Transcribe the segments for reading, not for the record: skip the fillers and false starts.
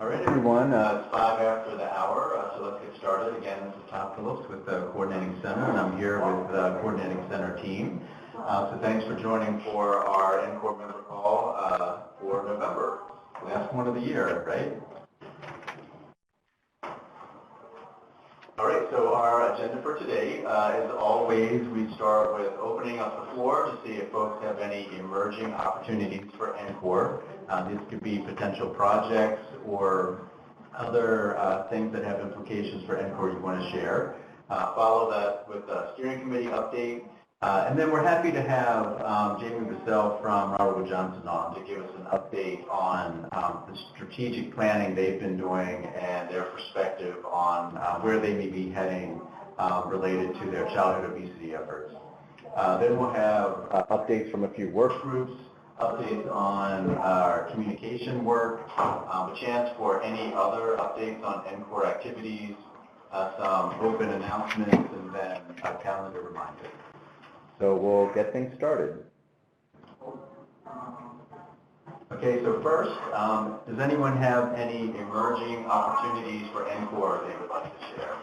All right, everyone. It's 5 after the hour, so let's get started. Again, this is Todd Phillips with the Coordinating Center, and I'm here with the Coordinating Center team. So thanks for joining for our NCCOR member call for November, last one of the year, right? All right, so our agenda for today, as always, we start with opening up the floor to see if folks have any emerging opportunities for NCCOR. These could be potential projects or other things that have implications for NCCOR you want to share. Follow that with a steering committee update. And then we're happy to have Jamie Bissell from Robert Wood Johnson on to give us an update on the strategic planning they've been doing and their perspective on where they may be heading related to their childhood obesity efforts. Then we'll have updates from a few work groups, updates on our communication work, a chance for any other updates on NCCOR activities, some open announcements, and then a calendar reminder. So we'll get things started. Okay, so first, does anyone have any emerging opportunities for NCCOR they would like to share?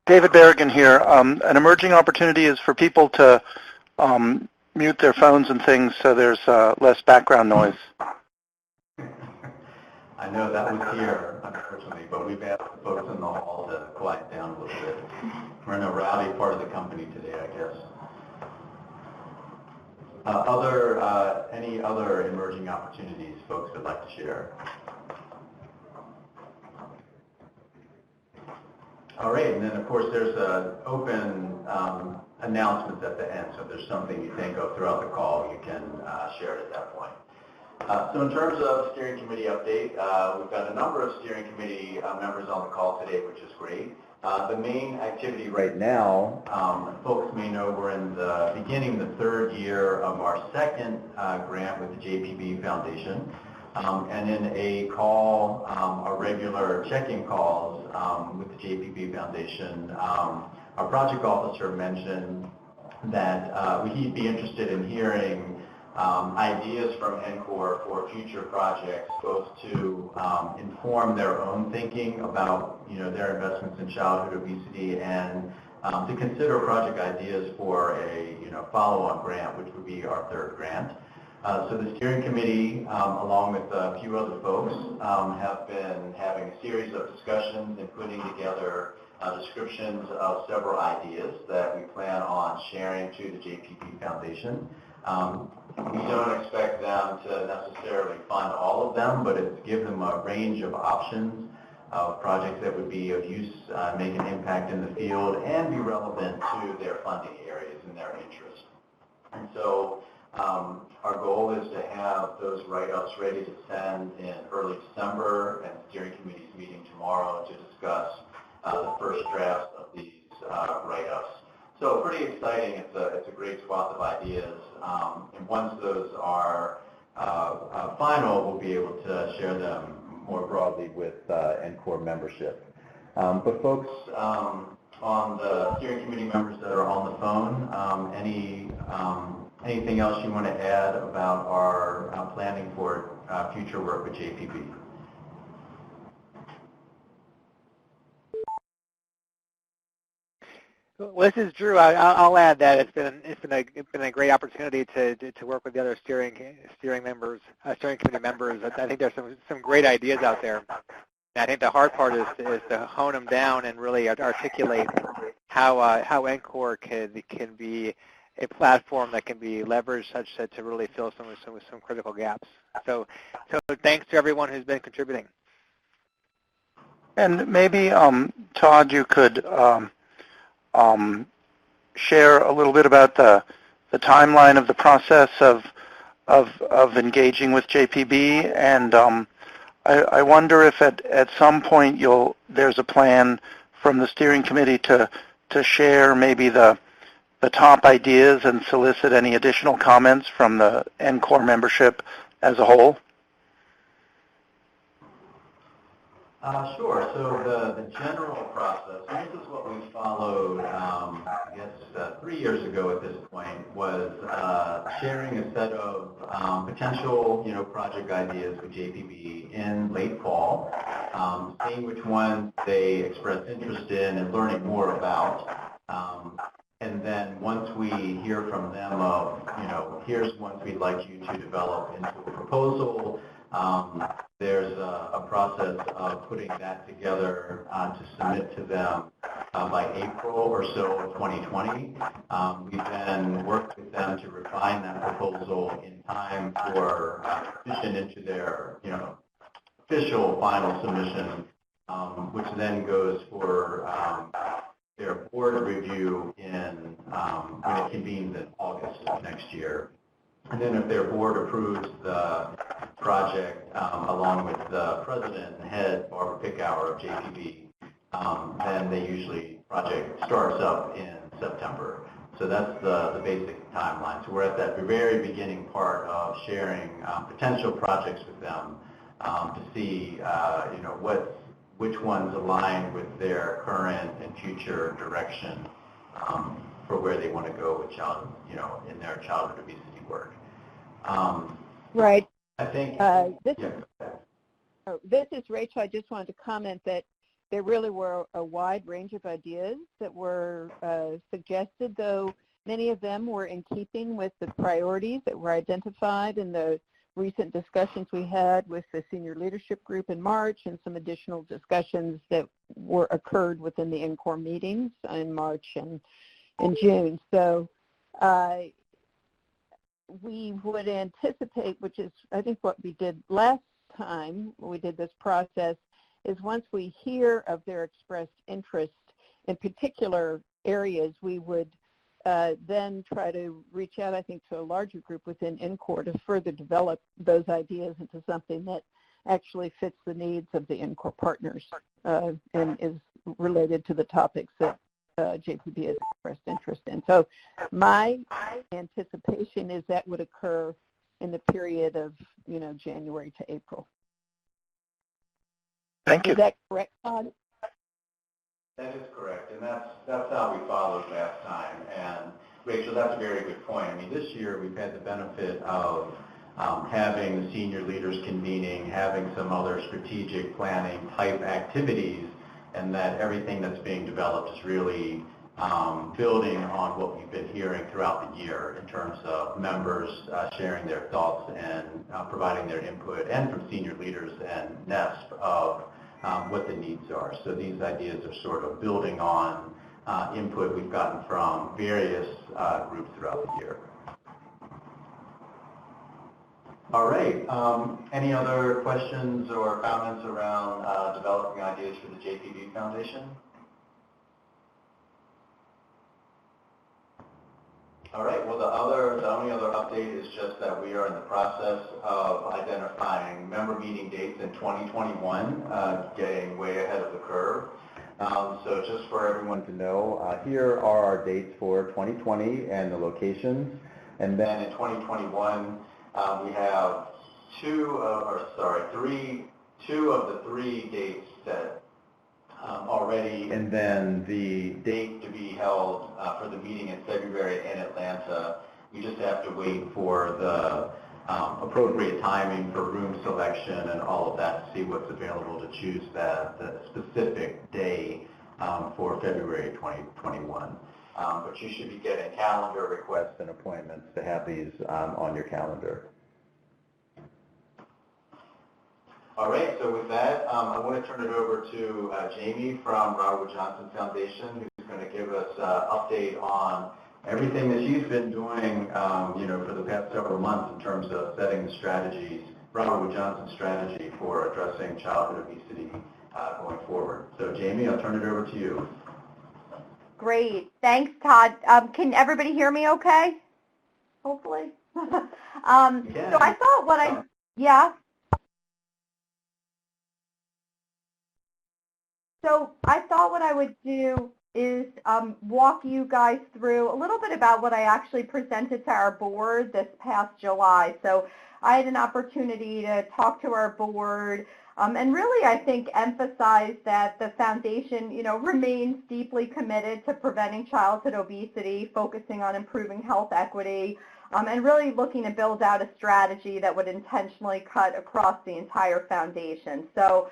David Berrigan here. An emerging opportunity is for people to mute their phones and things so there's less background noise. I know that was here, unfortunately, but we've asked the folks in the hall to quiet down a little bit. We're in a rowdy part of the company today, I guess. Any other emerging opportunities folks would like to share? All right, and then of course there's an open announcements at the end, so if there's something you think of throughout the call, you can share it at that point. So in terms of steering committee update, we've got a number of steering committee members on the call today, which is great. The main activity right now, folks may know we're in the beginning, the third year of our second grant with the JPB Foundation. And in a call, our regular check-in calls with the JPB Foundation, our project officer mentioned that he'd be interested in hearing ideas from NCCOR for future projects, both to inform their own thinking about their investments in childhood obesity and to consider project ideas for a follow-on grant, which would be our third grant. So the steering committee, along with a few other folks, have been having a series of discussions and putting together descriptions of several ideas that we plan on sharing to the JPB Foundation. We don't expect them to necessarily fund all of them, but it's give them a range of options of projects that would be of use, make an impact in the field, and be relevant to their funding areas and their interest. And so our goal is to have those write-ups ready to send in early December, and the steering committee's meeting tomorrow to discuss the first draft of these write-ups. So pretty exciting. It's a great swath of ideas, and once those are final, we'll be able to share them more broadly with NCCOR membership. But folks on the steering committee members that are on the phone, anything else you want to add about our planning for future work with JPB? Well, this is Drew. I'll add that it's been a great opportunity to work with the other steering committee members. I think there's some great ideas out there. And I think the hard part is to hone them down and really articulate how NCCOR can be a platform that can be leveraged such that to really fill some critical gaps. So thanks to everyone who's been contributing. And maybe Todd, you could share a little bit about the timeline of the process of engaging with JPB, and I wonder if at some point there's a plan from the steering committee to share maybe the top ideas and solicit any additional comments from the NCCOR membership as a whole. Sure. So the general process, and this is what we followed, I guess 3 years ago at this point, was sharing a set of potential, project ideas with JPB in late fall, seeing which ones they expressed interest in and learning more about. And then once we hear from them of, here's ones we'd like you to develop into a proposal, there's a process of putting that together to submit to them by April or so of 2020. We then worked with them to refine that proposal in time for submission into their, official final submission, which then goes for their board review in when it convenes in August of next year. And then if their board approves the project along with the president and head, Barbara Pickauer of JPB, then they usually, project starts up in September. So that's the basic timeline. So we're at that very beginning part of sharing potential projects with them to see, which ones align with their current and future direction for where they want to go with in their childhood obesity work. Right. I think. This is Rachel. I just wanted to comment that there really were a wide range of ideas that were suggested, though many of them were in keeping with the priorities that were identified in the recent discussions we had with the senior leadership group in March and some additional discussions that occurred within the NCCOR meetings in March and in June. So we would anticipate, which is I think what we did last time when we did this process, is once we hear of their expressed interest in particular areas, we would then try to reach out, I think, to a larger group within NCCOR to further develop those ideas into something that actually fits the needs of the NCCOR partners and is related to the topics that JPB has expressed interest in. So my anticipation is that would occur in the period of, January to April. Thank you. Is that correct, Todd? That is correct, and that's how we followed last time. And Rachel, that's a very good point. I mean, this year we've had the benefit of having the senior leaders convening, having some other strategic planning type activities, and that everything that's being developed is really building on what we've been hearing throughout the year in terms of members sharing their thoughts and providing their input, and from senior leaders and NESP of what the needs are. So these ideas are sort of building on input we've gotten from various groups throughout the year. All right. Any other questions or comments around developing ideas for the JPB Foundation? All right. Well, the only other update is just that we are in the process of identifying member meeting dates in 2021, getting way ahead of the curve. So just for everyone to know, here are our dates for 2020 and the locations. And then in 2021, we have two of the three dates set already, and then the date to be held for the meeting in February in Atlanta. We just have to wait for the appropriate timing for room selection and all of that to see what's available to choose the specific day for February 2021. But you should be getting calendar requests and appointments to have these on your calendar. All right, so with that, I want to turn it over to Jamie from Robert Wood Johnson Foundation, who's going to give us an update on everything that she's been doing, for the past several months in terms of setting the strategies, Robert Wood Johnson's strategy for addressing childhood obesity going forward. So Jamie, I'll turn it over to you. Great. Thanks, Todd. Can everybody hear me okay? Hopefully. So I thought yeah. So I thought what I would do is walk you guys through a little bit about what I actually presented to our board this past July. So I had an opportunity to talk to our board and really, I think, emphasize that the foundation, remains deeply committed to preventing childhood obesity, focusing on improving health equity, and really looking to build out a strategy that would intentionally cut across the entire foundation. So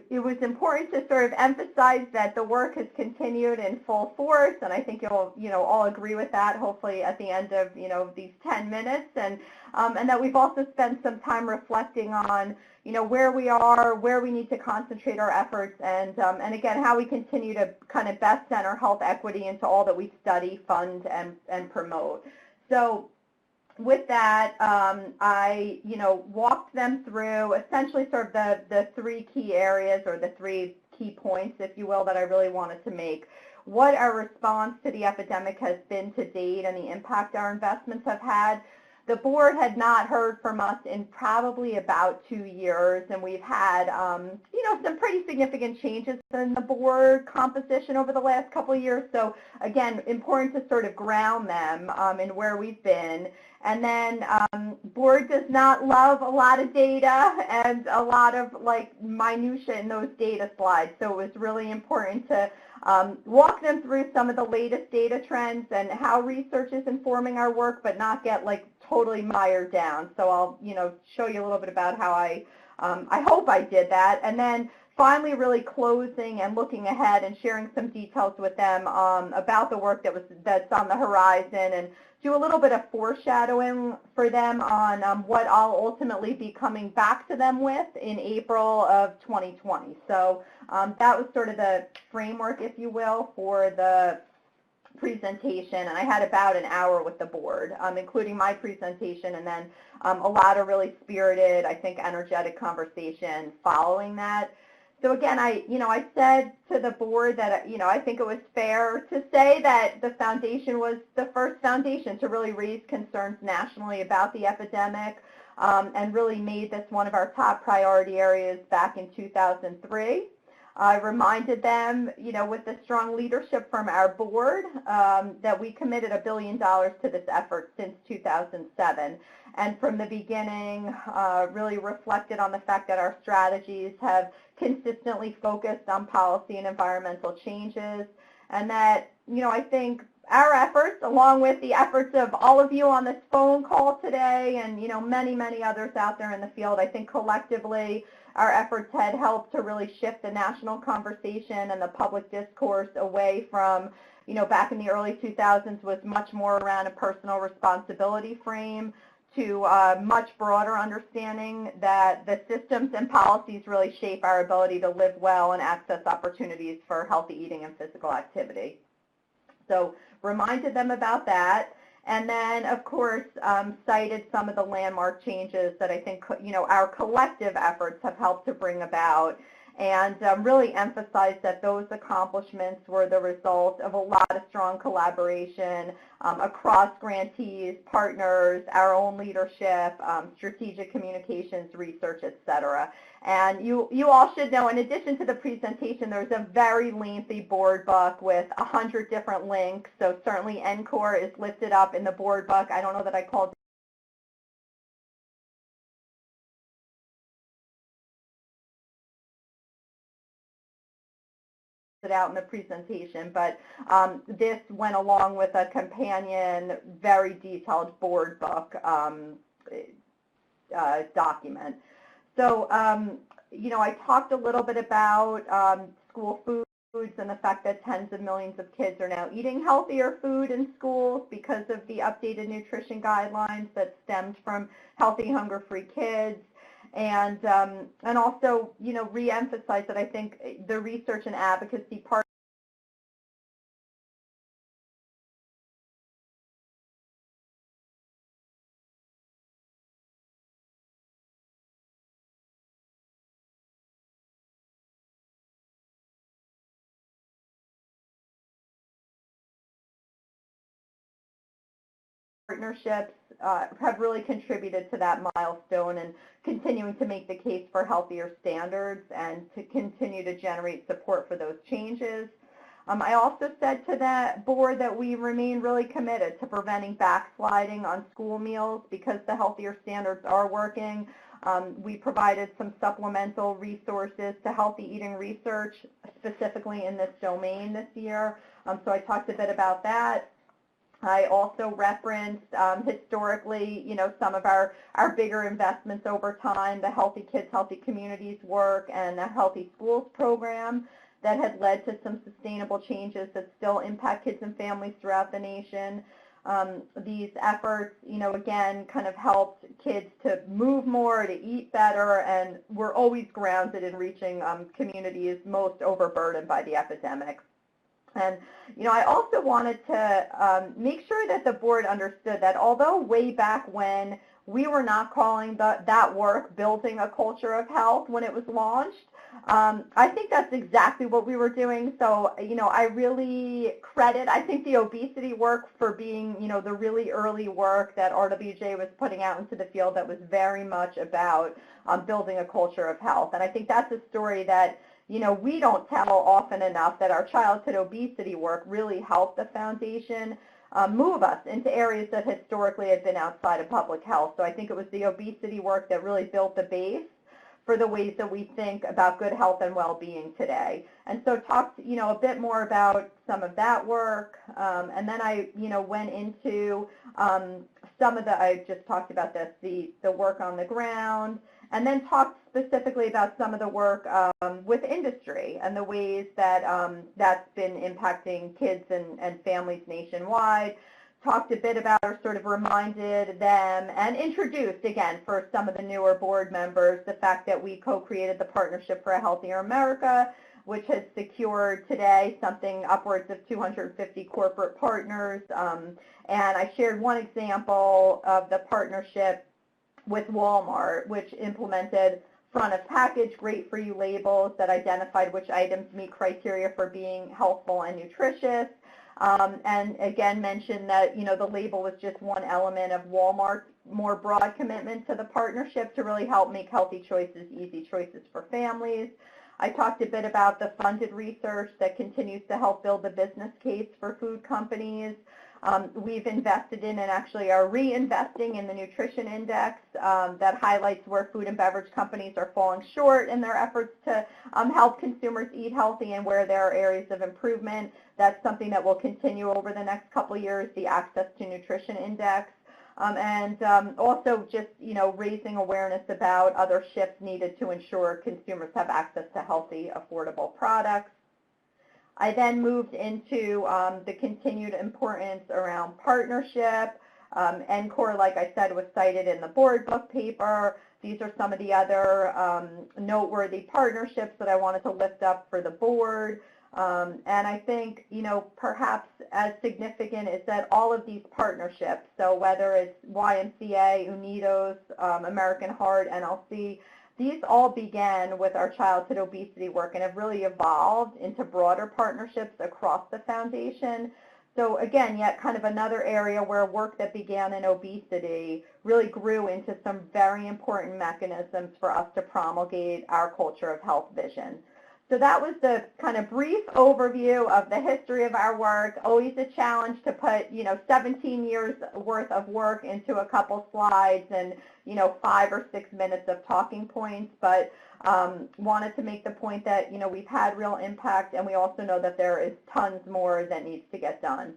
it was important to sort of emphasize that the work has continued in full force, and I think you'll all agree with that, hopefully at the end of these 10 minutes, and that we've also spent some time reflecting on where we are, where we need to concentrate our efforts, and again, how we continue to kind of best center health equity into all that we study, fund, and promote. So with that, I walked them through essentially sort of the three key areas, or the three key points, if you will, that I really wanted to make. What our response to the epidemic has been to date and the impact our investments have had. The board had not heard from us in probably about 2 years, and we've had, some pretty significant changes in the board composition over the last couple of years. So again, important to sort of ground them in where we've been. And then board does not love a lot of data and a lot of minutia in those data slides. So it was really important to walk them through some of the latest data trends and how research is informing our work, but not get totally mired down. So I'll show you a little bit about how I hope I did that, and then finally really closing and looking ahead and sharing some details with them about the work that's on the horizon, and do a little bit of foreshadowing for them on what I'll ultimately be coming back to them with in April of 2020. So that was sort of the framework, if you will, for the presentation, and I had about an hour with the board, including my presentation, and then a lot of really spirited, I think, energetic conversation following that. So again, I said to the board that, I think it was fair to say that the foundation was the first foundation to really raise concerns nationally about the epidemic, and really made this one of our top priority areas back in 2003. I reminded them, with the strong leadership from our board, that we committed $1 billion to this effort since 2007. And from the beginning, really reflected on the fact that our strategies have consistently focused on policy and environmental changes. And that, I think our efforts, along with the efforts of all of you on this phone call today and, many, many others out there in the field, I think collectively our efforts had helped to really shift the national conversation and the public discourse away from, back in the early 2000s was much more around a personal responsibility frame to a much broader understanding that the systems and policies really shape our ability to live well and access opportunities for healthy eating and physical activity. So reminded them about that. And then, of course, cited some of the landmark changes that I think, our collective efforts have helped to bring about, and really emphasized that those accomplishments were the result of a lot of strong collaboration across grantees, partners, our own leadership, strategic communications, research, et cetera. And you all should know, in addition to the presentation, there's a very lengthy board book with 100 different links. So certainly NCCOR is listed up in the board book. I don't know that I called it out in the presentation, but this went along with a companion, very detailed board book document. So, I talked a little bit about school foods and the fact that tens of millions of kids are now eating healthier food in schools because of the updated nutrition guidelines that stemmed from Healthy Hunger-Free Kids. And also, re-emphasize that I think the research and advocacy part partnerships have really contributed to that milestone and continuing to make the case for healthier standards and to continue to generate support for those changes. I also said to that board that we remain really committed to preventing backsliding on school meals because the healthier standards are working. We provided some supplemental resources to healthy eating research, specifically in this domain this year. So I talked a bit about that. I also referenced historically, some of our bigger investments over time, the Healthy Kids, Healthy Communities work and the Healthy Schools program that had led to some sustainable changes that still impact kids and families throughout the nation. These efforts, again, kind of helped kids to move more, to eat better, and were always grounded in reaching communities most overburdened by the epidemic. And, I also wanted to make sure that the board understood that although way back when we were not calling that work building a culture of health when it was launched, I think that's exactly what we were doing. So, I really credit, I think, the obesity work for being, the really early work that RWJ was putting out into the field that was very much about building a culture of health. And I think that's a story that, we don't tell often enough, that our childhood obesity work really helped the foundation move us into areas that historically had been outside of public health. So I think it was the obesity work that really built the base for the ways that we think about good health and well-being today. And so talked, a bit more about some of that work. And then I, went into some of the, I just talked about this, the work on the ground, and then talked specifically about some of the work with industry and the ways that that's been impacting kids and families nationwide. Talked a bit about, or sort of reminded them and introduced, again, for some of the newer board members, the fact that we co-created the Partnership for a Healthier America, which has secured today something upwards of 250 corporate partners. And I shared one example of the partnership with Walmart, which implemented front of package, great for you labels that identified which items meet criteria for being healthful and nutritious. And again, mentioned that, the label was just one element of Walmart's more broad commitment to the partnership to really help make healthy choices easy choices for families. I talked a bit about the funded research that continues to help build the business case for food companies. We've invested in and actually are reinvesting in the nutrition index that highlights where food and beverage companies are falling short in their efforts to help consumers eat healthy and where there are areas of improvement. That's something that will continue over the next couple of years, the Access to Nutrition Index. And also just, raising awareness about other shifts needed to ensure consumers have access to healthy, affordable products. I then moved into the continued importance around partnership. NCCOR, like I said, was cited in the board book paper. These are some of the other noteworthy partnerships that I wanted to lift up for the board. And I think, perhaps as significant is that all of these partnerships, so whether it's YMCA, Unidos, American Heart, NLC, these all began with our childhood obesity work and have really evolved into broader partnerships across the foundation. So again, yet kind of another area where work that began in obesity really grew into some very important mechanisms for us to promulgate our culture of health vision. So that was the kind of brief overview of the history of our work. Always a challenge to put, 17 years worth of work into a couple slides and, 5 or 6 minutes of talking points, but wanted to make the point that, we've had real impact, and we also know that there is tons more that needs to get done.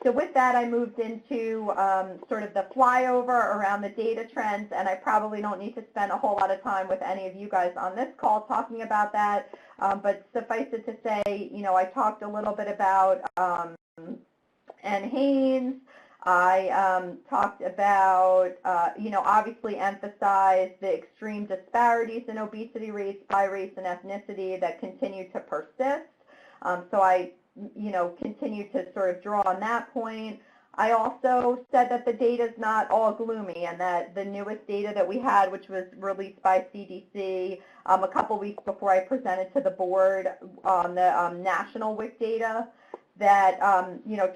So with that, I moved into sort of the flyover around the data trends, and I probably don't need to spend a whole lot of time with any of you guys on this call talking about that, but suffice it to say, I talked a little bit about Haynes. I talked about, obviously emphasized the extreme disparities in obesity rates by race and ethnicity that continue to persist. So I continue to sort of draw on that point. I also said that the data is not all gloomy and that the newest data that we had, which was released by CDC a couple weeks before I presented to the board on the national WIC data, that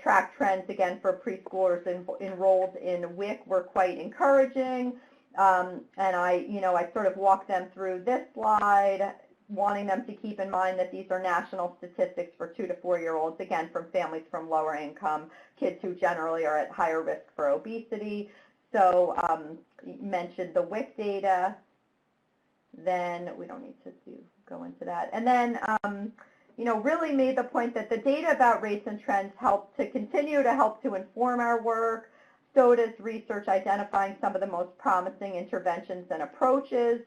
track trends again for preschoolers enrolled in WIC were quite encouraging. And I sort of walked them through this slide wanting them to keep in mind that these are national statistics for 2 to 4-year-olds, again, from families from lower income, kids who generally are at higher risk for obesity. So you mentioned the WIC data. Then we don't need to go into that. And then, really made the point that the data about rates and trends continue to help to inform our work. So does research identifying some of the most promising interventions and approaches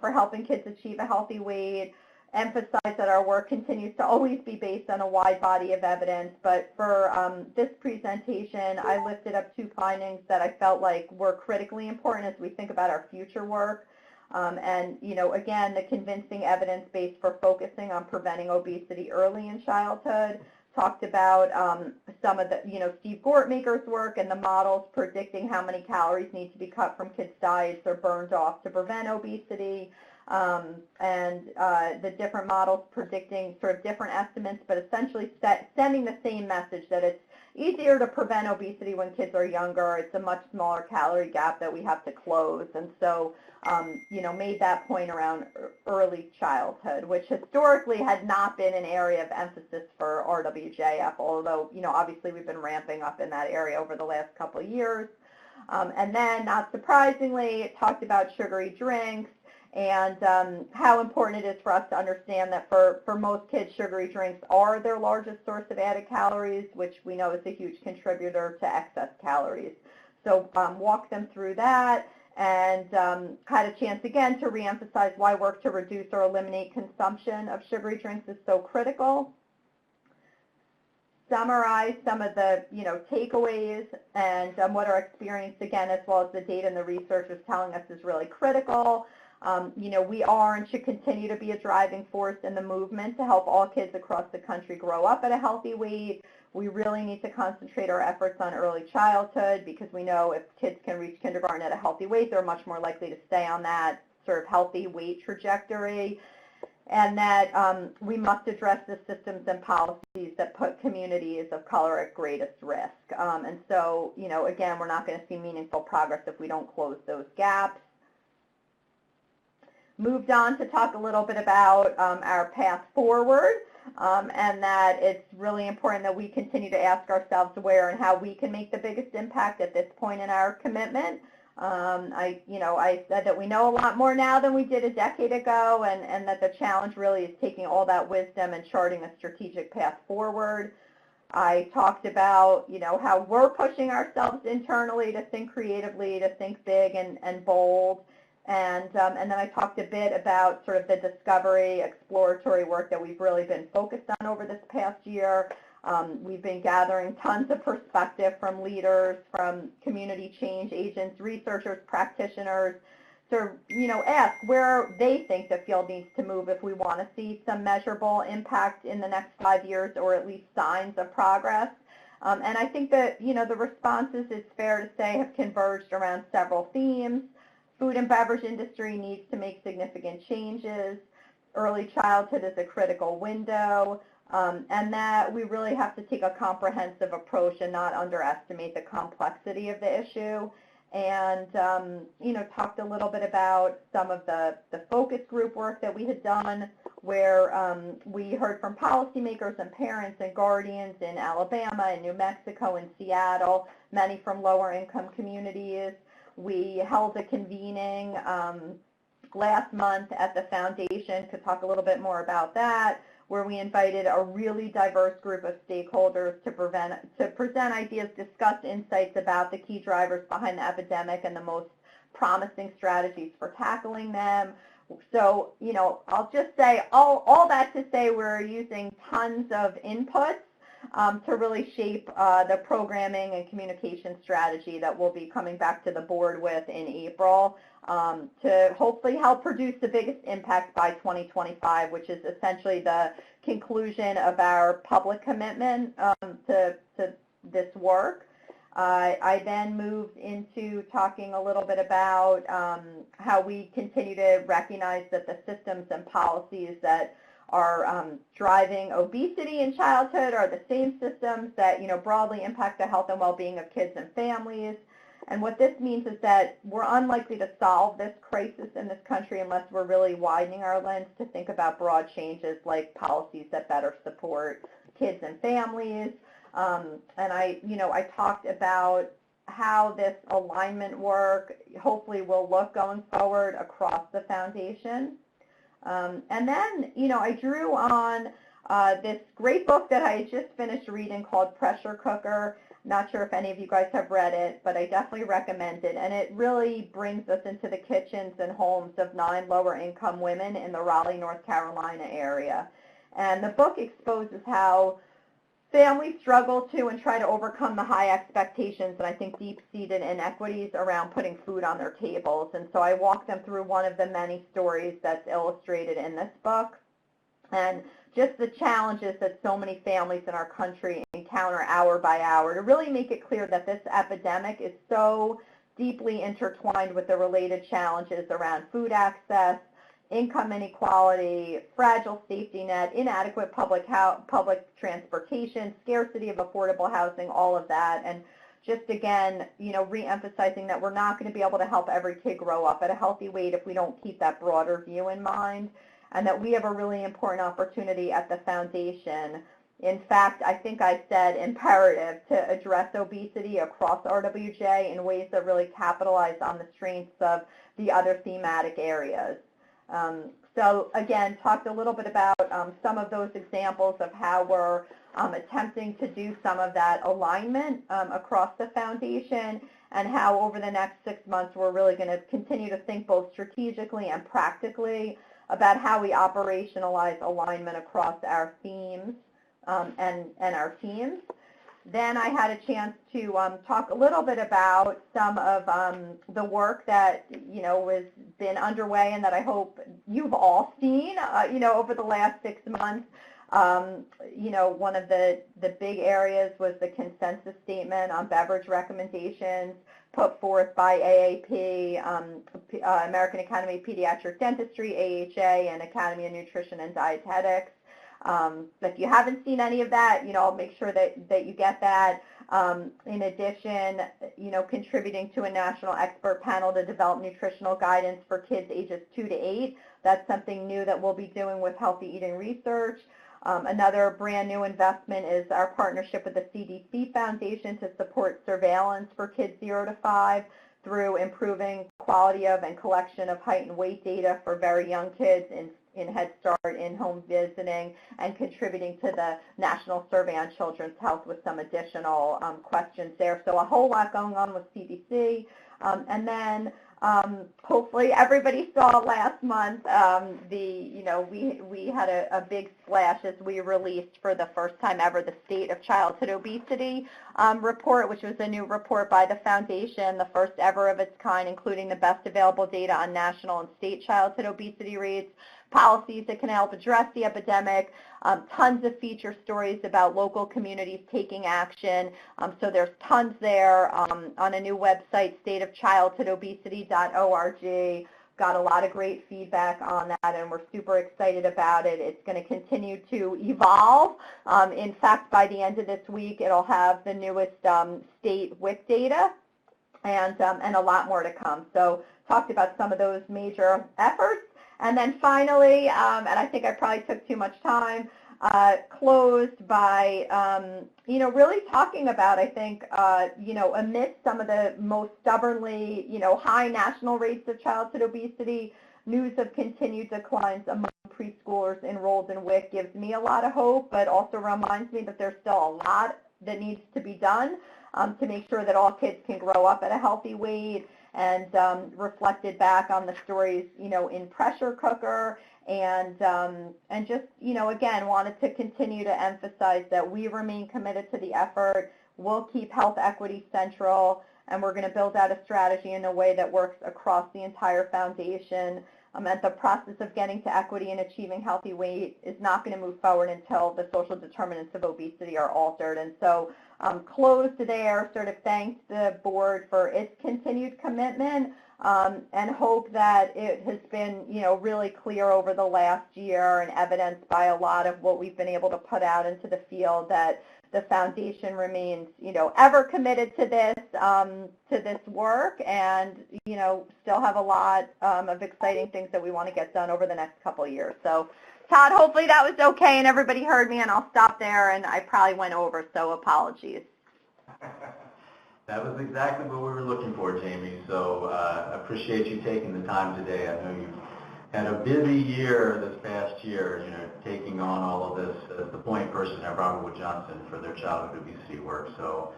for helping kids achieve a healthy weight. Emphasize that our work continues to always be based on a wide body of evidence, but for this presentation, I lifted up 2 findings that I felt like were critically important as we think about our future work. Again, the convincing evidence base for focusing on preventing obesity early in childhood. Talked about some of the, Steve Gortmaker's work and the models predicting how many calories need to be cut from kids' diets or burned off to prevent obesity. The different models predicting sort of different estimates, but essentially sending the same message that it's easier to prevent obesity when kids are younger. It's a much smaller calorie gap that we have to close. And so, made that point around early childhood, which historically had not been an area of emphasis for RWJF, although, obviously we've been ramping up in that area over the last couple of years. And then, not surprisingly, it talked about sugary drinks and how important it is for us to understand that for most kids, sugary drinks are their largest source of added calories, which we know is a huge contributor to excess calories. So walk them through that and had a chance again to reemphasize why work to reduce or eliminate consumption of sugary drinks is so critical. Summarize some of the takeaways and what our experience, again, as well as the data and the research is telling us is really critical. We are and should continue to be a driving force in the movement to help all kids across the country grow up at a healthy weight. We really need to concentrate our efforts on early childhood because we know if kids can reach kindergarten at a healthy weight, they're much more likely to stay on that sort of healthy weight trajectory. And that we must address the systems and policies that put communities of color at greatest risk. And so, again, we're not going to see meaningful progress if we don't close those gaps. Moved on to talk a little bit about our path forward and that it's really important that we continue to ask ourselves where and how we can make the biggest impact at this point in our commitment. I said that we know a lot more now than we did a decade ago and that the challenge really is taking all that wisdom and charting a strategic path forward. I talked about, how we're pushing ourselves internally to think creatively, to think big and bold. And then I talked a bit about sort of the discovery, exploratory work that we've really been focused on over this past year. We've been gathering tons of perspective from leaders, from community change agents, researchers, practitioners, to ask where they think the field needs to move if we want to see some measurable impact in the next 5 years or at least signs of progress. And I think that the responses, it's fair to say, have converged around several themes. Food and beverage industry needs to make significant changes. Early childhood is a critical window. And that we really have to take a comprehensive approach and not underestimate the complexity of the issue. And, talked a little bit about some of the focus group work that we had done where we heard from policymakers and parents and guardians in Alabama and New Mexico and Seattle, many from lower income communities. We held a convening last month at the foundation to talk a little bit more about that, where we invited a really diverse group of stakeholders to present ideas, discuss insights about the key drivers behind the epidemic and the most promising strategies for tackling them. So, I'll just say all that to say we're using tons of inputs to really shape the programming and communication strategy that we'll be coming back to the board with in April to hopefully help produce the biggest impact by 2025, which is essentially the conclusion of our public commitment to this work. I then moved into talking a little bit about how we continue to recognize that the systems and policies that are driving obesity in childhood are the same systems that broadly impact the health and well-being of kids and families, And what this means is that we're unlikely to solve this crisis in this country unless we're really widening our lens to think about broad changes like policies that better support kids and families. And I talked about how this alignment work hopefully will look going forward across the foundation. And then, I drew on this great book that I just finished reading called Pressure Cooker. Not sure if any of you guys have read it, but I definitely recommend it. And it really brings us into the kitchens and homes of 9 lower-income women in the Raleigh, North Carolina area. And the book exposes how families struggle to and try to overcome the high expectations and I think deep-seated inequities around putting food on their tables. And so I walk them through one of the many stories that's illustrated in this book. And just the challenges that so many families in our country encounter hour by hour to really make it clear that this epidemic is so deeply intertwined with the related challenges around food access, income inequality, fragile safety net, inadequate public transportation, scarcity of affordable housing, all of that. And just again, re-emphasizing that we're not going to be able to help every kid grow up at a healthy weight if we don't keep that broader view in mind, and that we have a really important opportunity at the foundation. In fact, I think I said imperative to address obesity across RWJ in ways that really capitalize on the strengths of the other thematic areas. So again, talked a little bit about some of those examples of how we're attempting to do some of that alignment across the foundation, and how over the next 6 months we're really going to continue to think both strategically and practically about how we operationalize alignment across our themes and our teams. Then I had a chance to talk a little bit about some of the work that has been underway and that I hope you've all seen over the last 6 months. One of the big areas was the consensus statement on beverage recommendations put forth by AAP, American Academy of Pediatric Dentistry, AHA, and Academy of Nutrition and Dietetics. If you haven't seen any of that, I'll make sure that you get that. In addition, contributing to a national expert panel to develop nutritional guidance for kids ages 2 to 8. That's something new that we'll be doing with Healthy Eating Research. Another brand new investment is our partnership with the CDC Foundation to support surveillance for kids 0 to 5 through improving quality of and collection of height and weight data for very young kids in Head Start, in-home visiting, and contributing to the National Survey on Children's Health with some additional questions there. So a whole lot going on with CDC. And then hopefully everybody saw last month we had a big splash as we released for the first time ever the State of Childhood Obesity report, which was a new report by the foundation, the first ever of its kind, including the best available data on national and state childhood obesity rates, policies that can help address the epidemic, tons of feature stories about local communities taking action. So there's tons there on a new website, stateofchildhoodobesity.org. Got a lot of great feedback on that, and we're super excited about it. It's going to continue to evolve. In fact, by the end of this week, it'll have the newest state WIC data and a lot more to come. So talked about some of those major efforts. And then finally, and I think I probably took too much time, closed by, really talking about, I think, amidst some of the most stubbornly, high national rates of childhood obesity, news of continued declines among preschoolers enrolled in WIC gives me a lot of hope, but also reminds me that there's still a lot that needs to be done to make sure that all kids can grow up at a healthy weight. And reflected back on the stories, in Pressure Cooker, and just, again, wanted to continue to emphasize that we remain committed to the effort. We'll keep health equity central, and we're going to build out a strategy in a way that works across the entire foundation. And the process of getting to equity and achieving healthy weight is not going to move forward until the social determinants of obesity are altered. And so closed there, sort of thanked the board for its continued commitment, and hope that it has been, really clear over the last year and evidenced by a lot of what we've been able to put out into the field that, the foundation remains, ever committed to this work, and still have a lot of exciting things that we want to get done over the next couple of years. So, Todd, hopefully that was okay and everybody heard me, and I'll stop there. And I probably went over, so apologies. That was exactly what we were looking for, Jamie. So appreciate you taking the time today. I know you've had a busy year this past year, taking on all of this as the point person at Robert Wood Johnson for their childhood obesity work. So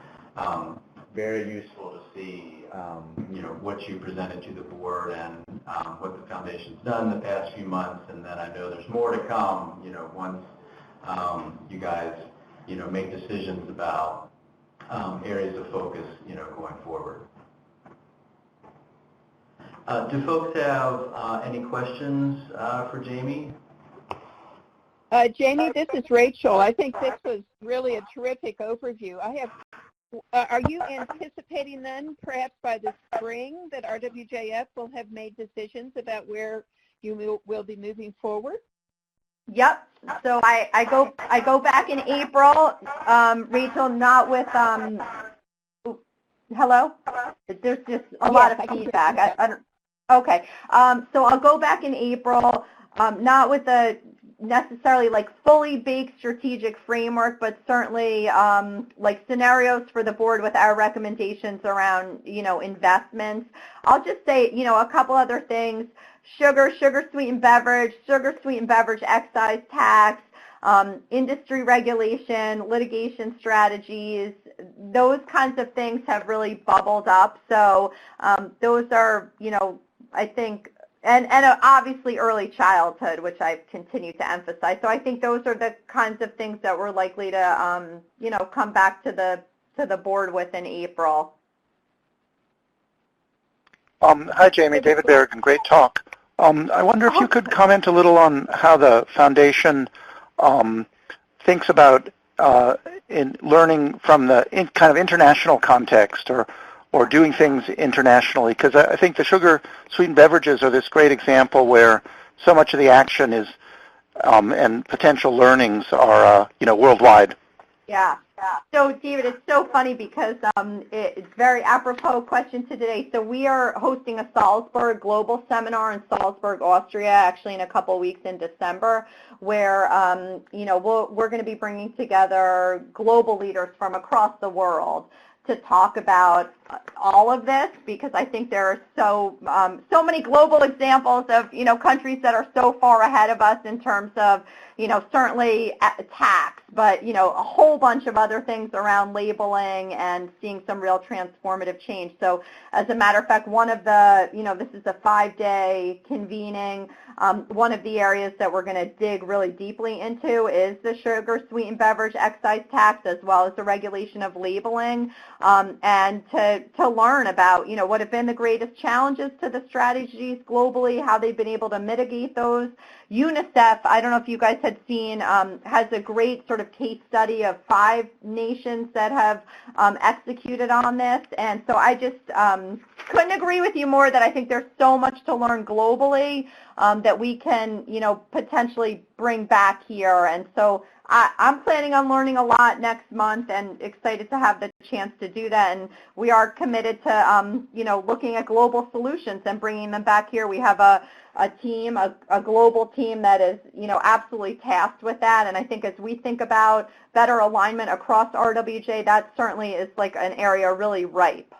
very useful to see, what you presented to the board and what the foundation's done the past few months. And then I know there's more to come, once you guys, make decisions about areas of focus, going forward. Do folks have any questions for Jamie? Jamie, this is Rachel. I think this was really a terrific overview. Are you anticipating then, perhaps by the spring, that RWJF will have made decisions about where you will be moving forward? Yep. So I go back in April, Rachel, not with hello? There's just a lot of feedback. I don't, okay. So I'll go back in April, not with a necessarily like fully baked strategic framework, but certainly like scenarios for the board with our recommendations around, investments. I'll just say, a couple other things: sugar sweetened beverage excise tax, industry regulation, litigation strategies. Those kinds of things have really bubbled up. So those are, I think, and obviously early childhood, which I've continued to emphasize. So I think those are the kinds of things that we're likely to, come back to the board with in April. Hi, Jamie. David Berrigan. Great talk. I wonder if you could comment a little on how the foundation thinks about in learning from the kind of international context, or doing things internationally, because I think the sugar-sweetened beverages are this great example where so much of the action is and potential learnings are worldwide. Yeah. So, David, it's so funny because it's very apropos question to today. So we are hosting a Salzburg Global Seminar in Salzburg, Austria, actually in a couple of weeks in December, where, we're going to be bringing together global leaders from across the world to talk about all of this, because I think there are so many global examples of, countries that are so far ahead of us in terms of, certainly tax, but, a whole bunch of other things around labeling and seeing some real transformative change. So as a matter of fact, one of the, this is a 5-day convening. One of the areas that we're going to dig really deeply into is the sugar sweetened beverage excise tax, as well as the regulation of labeling, and to learn about, what have been the greatest challenges to the strategies globally, how they've been able to mitigate those. UNICEF, I don't know if you guys had seen, has a great sort of case study of 5 nations that have executed on this. And so I just couldn't agree with you more that I think there's so much to learn globally that we can, potentially bring back here. And so I'm planning on learning a lot next month and excited to have the chance to do that. And we are committed to, looking at global solutions and bringing them back here. We have a team, a global team that is, absolutely tasked with that. And I think as we think about better alignment across RWJ, that certainly is like an area really ripe.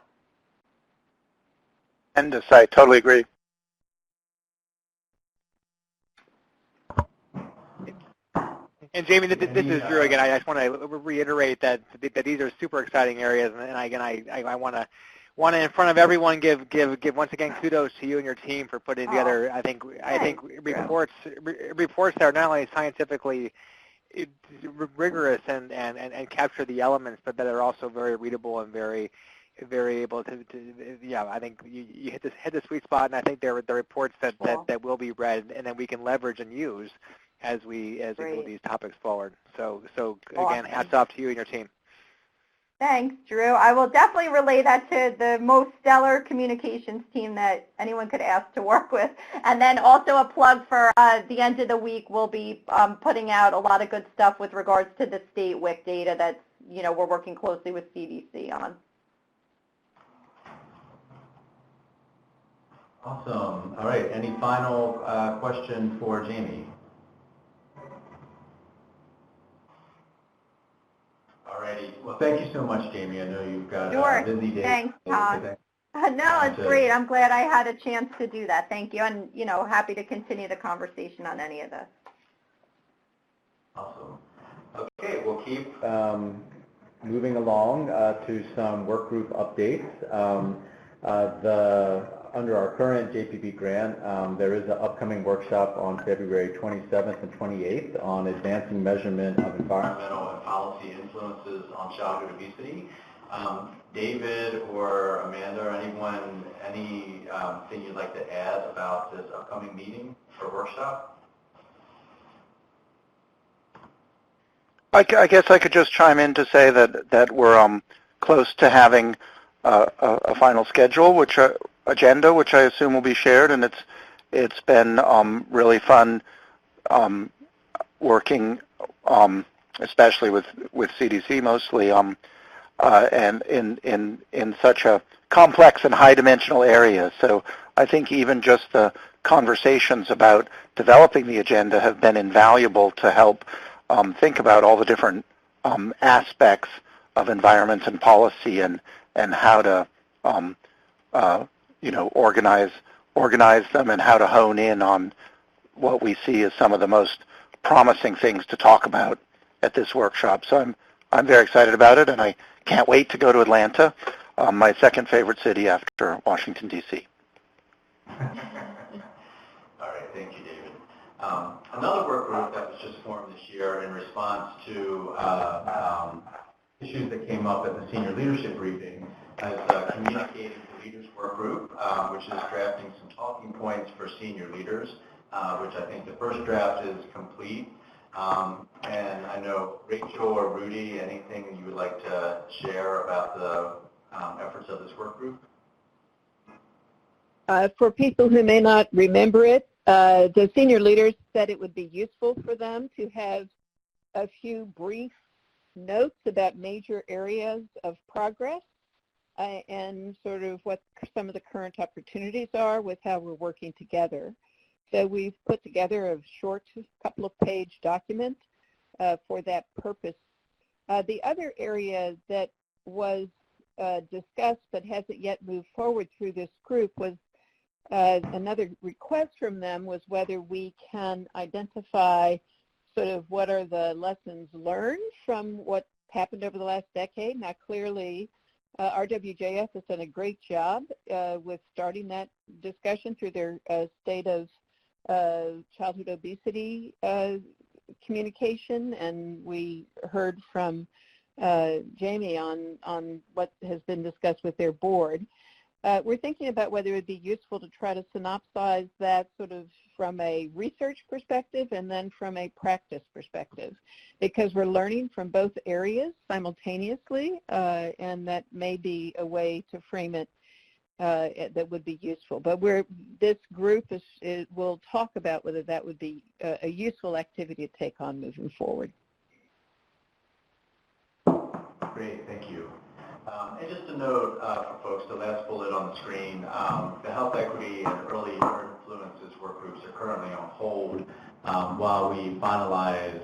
And I totally agree. And Jamie, this is Drew again. I just want to reiterate that these are super exciting areas, and again, I want to in front of everyone give once again kudos to you and your team for putting together. I think reports that are not only scientifically rigorous and capture the elements, but that are also very readable and very able to yeah. I think you hit the sweet spot, and I think they're the reports that will be read and then we can leverage and use as we move these topics forward. So again, hats off to you and your team. Thanks, Drew. I will definitely relay that to the most stellar communications team that anyone could ask to work with. And then also a plug for the end of the week, we'll be putting out a lot of good stuff with regards to the state WIC data that's we're working closely with CDC on. Awesome. All right. Any final question for Jamie? All righty. Well, thank you so much, Jamie. I know you've got a busy day. Thanks, Todd. No, it's great. I'm glad I had a chance to do that. Thank you. And, happy to continue the conversation on any of this. Awesome. Okay, we'll keep moving along to some work group updates. Under our current JPB grant, there is an upcoming workshop on February 27th and 28th on advancing measurement of environmental and policy influences on childhood obesity. David or Amanda or anyone, anything you'd like to add about this upcoming meeting or workshop? I guess I could just chime in to say that we're close to having a final schedule, agenda, which I assume will be shared, and it's been really fun working, especially with CDC mostly, and in such a complex and high-dimensional area. So I think even just the conversations about developing the agenda have been invaluable to help think about all the different aspects of environment and policy and how to organize them and how to hone in on what we see as some of the most promising things to talk about at this workshop. So I'm very excited about it, and I can't wait to go to Atlanta, my second favorite city after Washington, D.C. All right, thank you, David. Another work group that was just formed this year in response to issues that came up at the senior leadership briefing is Communicating to Leaders work group, which is drafting some talking points for senior leaders, which I think the first draft is complete. And I know Rachel or Rudy, anything you would like to share about the efforts of this work group? For people who may not remember it, the senior leaders said it would be useful for them to have a few brief notes about major areas of progress and sort of what some of the current opportunities are with how we're working together. So we've put together a short couple of page document for that purpose. The other area that was discussed but hasn't yet moved forward through this group was another request from them was whether we can identify sort of what are the lessons learned from what happened over the last decade. Now clearly RWJF has done a great job with starting that discussion through their State of Childhood Obesity communication, and we heard from Jamie on what has been discussed with their board. We're thinking about whether it would be useful to try to synopsize that sort of from a research perspective and then from a practice perspective, because we're learning from both areas simultaneously, and that may be a way to frame it that would be useful. But this group will talk about whether that would be a useful activity to take on moving forward. Great, thank you. And just a note for folks, the last bullet on the screen, the health equity and early influences work groups are currently on hold while we finalize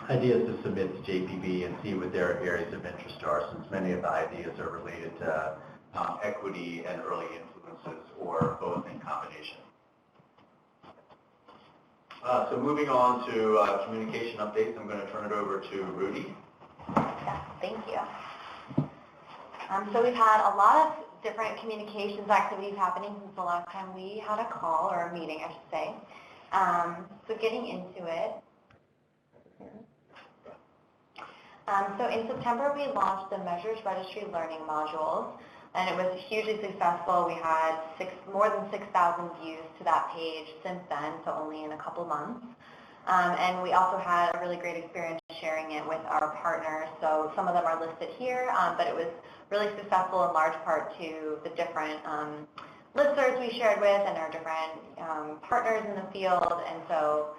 ideas to submit to JPB and see what their areas of interest are, since many of the ideas are related to equity and early influences, or both in combination. So moving on to communication updates, I'm going to turn it over to Rudy. Yeah, thank you. So we've had a lot of different communications activities happening since the last time we had a call, or a meeting, I should say. So getting into it. So in September, we launched the Measures Registry Learning modules, and it was hugely successful. We had more than 6,000 views to that page since then, so only in a couple months. And we also had a really great experience sharing it with our partners. So some of them are listed here, but it was really successful in large part to the different listservs we shared with and our different partners in the field. And so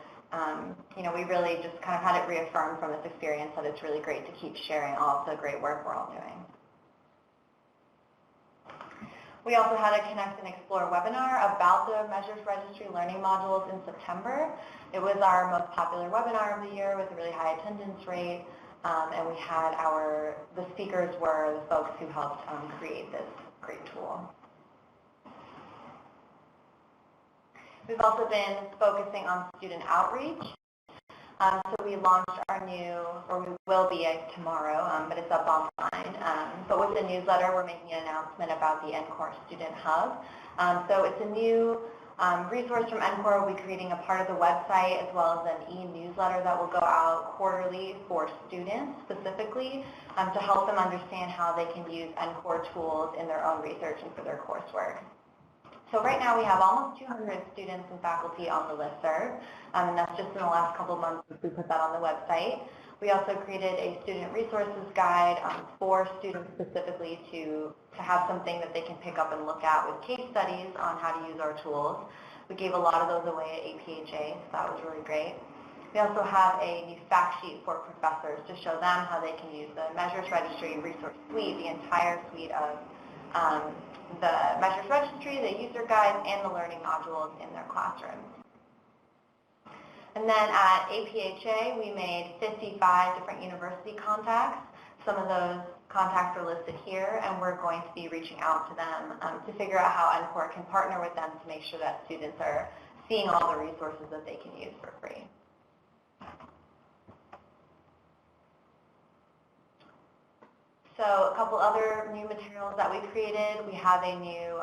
We really just kind of had it reaffirmed from this experience that it's really great to keep sharing all of the great work we're all doing. We also had a Connect and Explore webinar about the Measures Registry learning modules in September. It was our most popular webinar of the year with a really high attendance rate, and we had the speakers were the folks who helped create this great tool. We've also been focusing on student outreach. So we launched our new, or we will be tomorrow, but it's up online. But with the newsletter, we're making an announcement about the NCCOR Student Hub. So it's a new resource from NCCOR. We'll be creating a part of the website as well as an e-newsletter that will go out quarterly for students specifically to help them understand how they can use NCCOR tools in their own research and for their coursework. So right now we have almost 200 students and faculty on the listserv, and that's just in the last couple of months since we put that on the website. We also created a student resources guide for students specifically to have something that they can pick up and look at with case studies on how to use our tools. We gave a lot of those away at APHA, so that was really great. We also have a new fact sheet for professors to show them how they can use the Measures Registry Resource Suite, the entire suite of the Measures Registry, the user guides, and the learning modules in their classrooms. And then at APHA, we made 55 different university contacts. Some of those contacts are listed here, and we're going to be reaching out to them to figure out how NCCOR can partner with them to make sure that students are seeing all the resources that they can use for free. So a couple other new materials that we created. We have a new,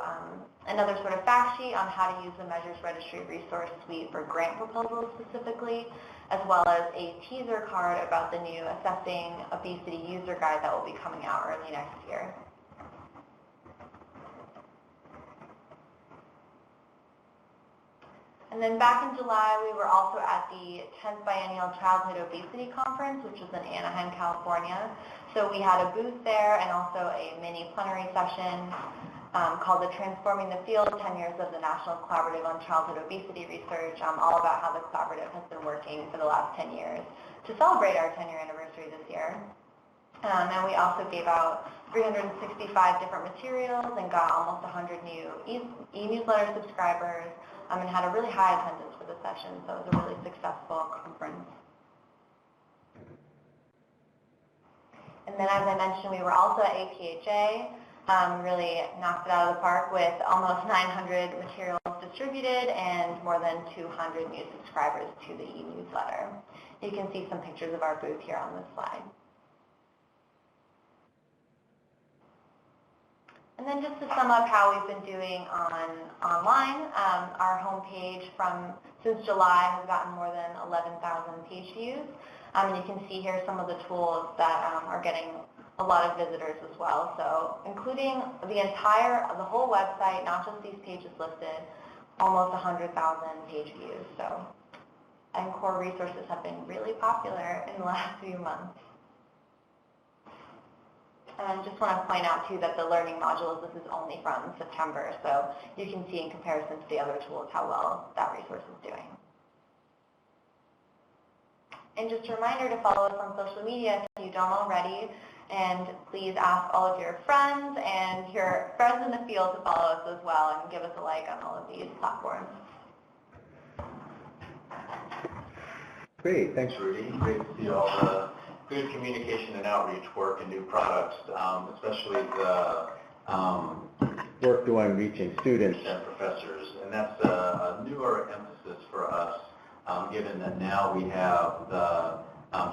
another sort of fact sheet on how to use the Measures Registry Resource Suite for grant proposals specifically, as well as a teaser card about the new Assessing Obesity User Guide that will be coming out early next year. And then back in July, we were also at the 10th Biennial Childhood Obesity Conference, which was in Anaheim, California. So we had a booth there and also a mini plenary session called the Transforming the Field, 10 Years of the National Collaborative on Childhood Obesity Research, all about how the collaborative has been working for the last 10 years to celebrate our 10-year anniversary this year. And we also gave out 365 different materials and got almost 100 new e-newsletter subscribers and had a really high attendance for the session, so it was a really successful conference. And then, as I mentioned, we were also at APHA, really knocked it out of the park with almost 900 materials distributed and more than 200 new subscribers to the e-newsletter. You can see some pictures of our booth here on this slide. And then just to sum up how we've been doing online, our homepage since July has gotten more than 11,000 page views. And you can see here some of the tools that are getting a lot of visitors as well. So including the whole website, not just these pages listed, almost 100,000 page views. So NCCOR resources have been really popular in the last few months. And I just want to point out, too, that the learning modules, this is only from September, so you can see in comparison to the other tools how well that resource is doing. And just a reminder to follow us on social media if you don't already, and please ask all of your friends and your friends in the field to follow us as well and give us a like on all of these platforms. Great, thanks Rudy. Great to see all the good communication and outreach work and new products, especially the work doing reaching students and professors. And that's a newer emphasis for us, given that now we have the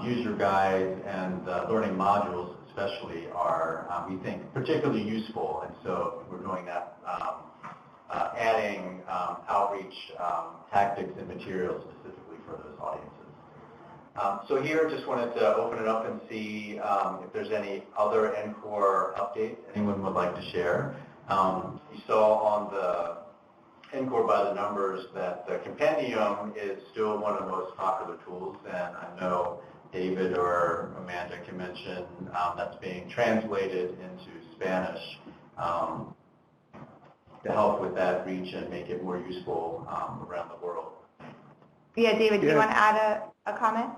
user guides and the learning modules especially are, we think, particularly useful. And so we're doing that, adding outreach tactics and materials specifically for those audiences. So here, just wanted to open it up and see if there's any other NCCOR updates anyone would like to share. You saw on the NCCOR by the numbers that the compendium is still one of the most popular tools, and I know David or Amanda can mention that's being translated into Spanish to help with that reach and make it more useful around the world. Yeah, David, do you Yeah. want to add a comment?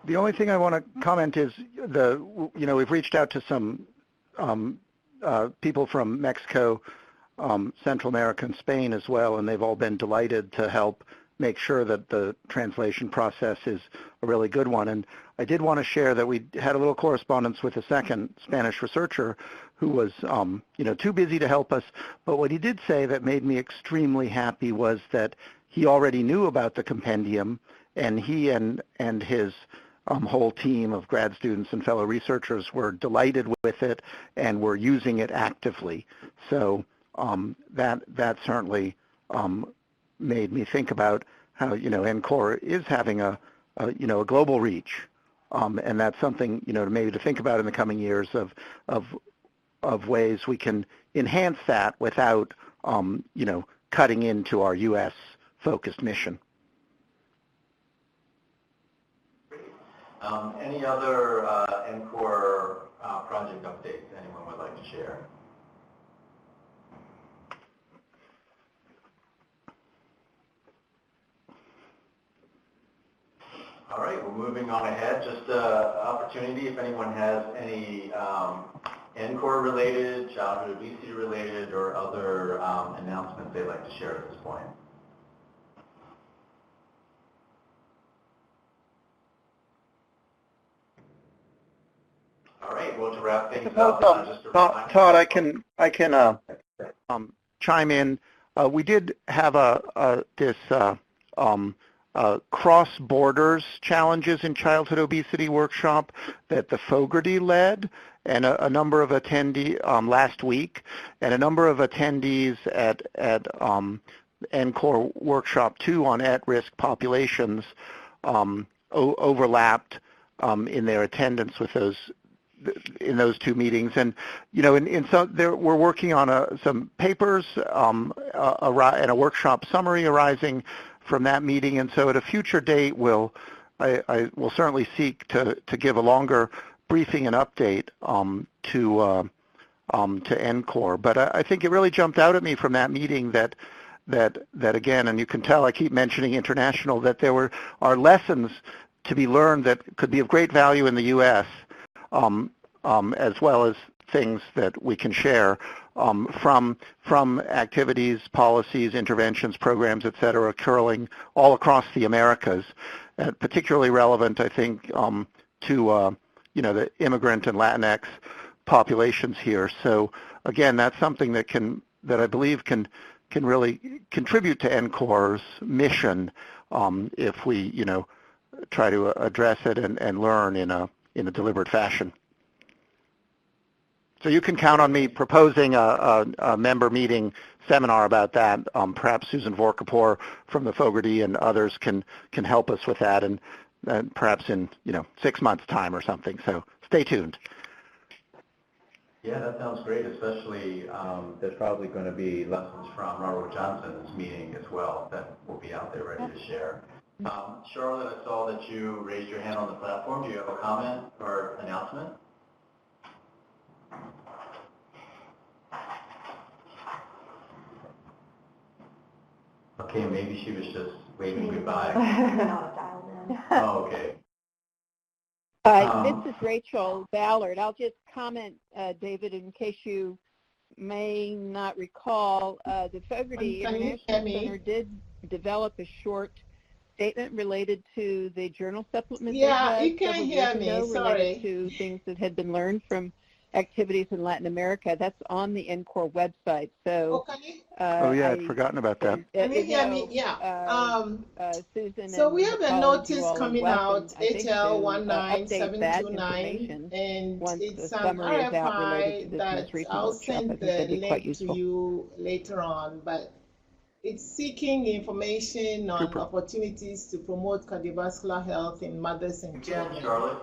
The only thing I want to comment is we've reached out to some people from Mexico, Central America, and Spain as well, and they've all been delighted to help make sure that the translation process is a really good one. And I did want to share that we had a little correspondence with a second Spanish researcher who was, too busy to help us. But what he did say that made me extremely happy was that he already knew about the compendium, and he and his whole team of grad students and fellow researchers were delighted with it and were using it actively. So that certainly made me think about how NCCOR is having a global reach, and that's something maybe to think about in the coming years of ways we can enhance that without cutting into our U.S. focused mission. Any other NCCOR project updates anyone would like to share? All right, well, moving on ahead, just an opportunity if anyone has any NCCOR related, childhood obesity related, or other announcements they'd like to share at this point. All right, well, to wrap things up, just a reminder. Todd, I can chime in. We did have this cross borders challenges in childhood obesity workshop that the Fogarty led, and a number of attendees last week, and a number of attendees at NCCOR Workshop 2 on at-risk populations overlapped in their attendance with those two meetings. And in some we're working on some papers and a workshop summary arising from that meeting, and so at a future date I will certainly seek to give a longer briefing and update to NCCOR. But I think it really jumped out at me from that meeting that again, and you can tell I keep mentioning international, that there are lessons to be learned that could be of great value in the U.S. As well as things that we can share from activities, policies, interventions, programs, et cetera, occurring all across the Americas, particularly relevant, I think, to the immigrant and Latinx populations here. So again, that's something that I believe can really contribute to NCCOR's mission if we try to address it and learn in a deliberate fashion. So you can count on me proposing a member meeting seminar about that. Perhaps Susan Vorkapor from the Fogarty and others can help us with that, and perhaps in 6 months' time or something. So stay tuned. Yeah, that sounds great. Especially there's probably going to be lessons from Robert Johnson's meeting as well that will be out there ready to share. Charlotte, I saw that you raised your hand on the platform. Do you have a comment or announcement? Okay, maybe she was just waving goodbye. Not dialed in. Oh, okay. This is Rachel Ballard. I'll just comment, David, in case you may not recall, the Fogarty International Center did develop a short statement related to the journal supplement. Yeah, you can't hear me, related sorry. to things that had been learned from activities in Latin America. That's on the NCCOR website. So, okay. I'd forgotten about that. Can you hear me? Yeah. Susan. So we have a notice coming welcome, out, HL 19729, and it's an RFI that I'll send the link to you later on, but it's seeking information on opportunities to promote cardiovascular health in mothers and children. Yeah, Charlotte.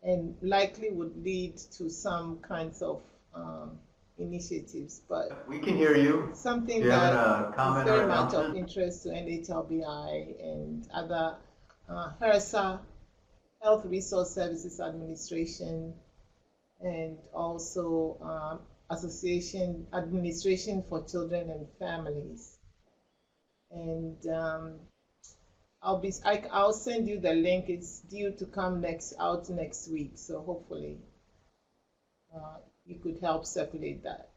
And likely would lead to some kinds of initiatives, but we can hear you. Something that is very much of interest to NHLBI and other HRSA, Health Resource Services Administration, and also Association Administration for Children and Families. and I'll send you the link. It's due to come out next week, so hopefully you could help circulate that.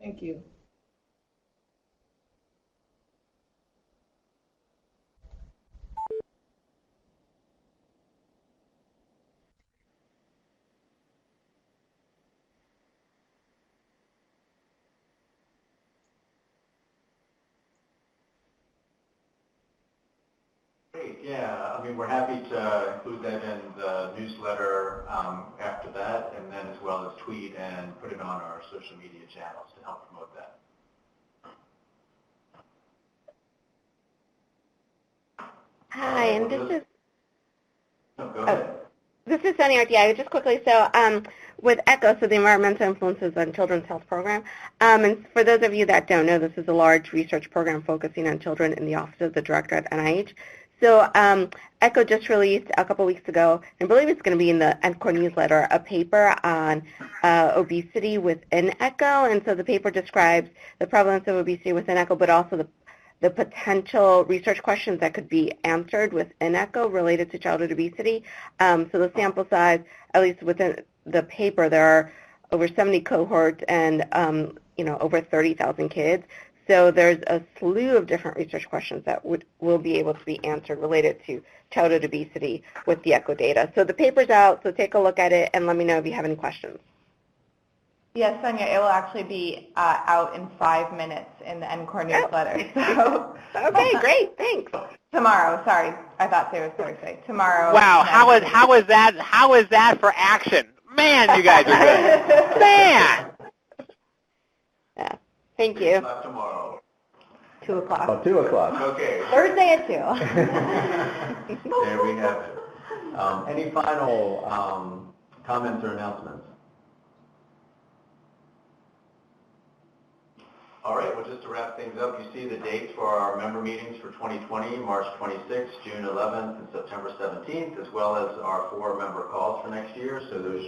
Thank you. Great, yeah. I mean, we're happy to include that in the newsletter after that, and then as well as tweet and put it on our social media channels to help promote that. Hi, and this is... No, go ahead. This is Sunny Artiaga. Just quickly, so with ECHO, so the Environmental Influences on Children's Health Program, and for those of you that don't know, this is a large research program focusing on children in the Office of the Director at NIH. So ECHO just released a couple weeks ago, and I believe it's going to be in the NCCOR newsletter, a paper on obesity within ECHO, and so the paper describes the prevalence of obesity within ECHO, but also the potential research questions that could be answered within ECHO related to childhood obesity. So the sample size, at least within the paper, there are over 70 cohorts and over 30,000 kids. So there's a slew of different research questions that will be able to be answered related to childhood obesity with the ECHO data. So the paper's out, so take a look at it and let me know if you have any questions. Yes, Sonia, it will actually be out in 5 minutes in the NCCOR newsletter. So okay, great, thanks. Tomorrow, sorry, I thought today was Thursday. Tomorrow. Wow, how is that for action? Man, you guys are good. Man. Yeah, thank you. Tomorrow. 2 o'clock. Oh, 2 o'clock. Okay. Thursday at 2. There we have it. Any final comments or announcements? All right, well, just to wrap things up, you see the dates for our member meetings for 2020, March 26th, June 11th, and September 17th, as well as our 4 member calls for next year. So those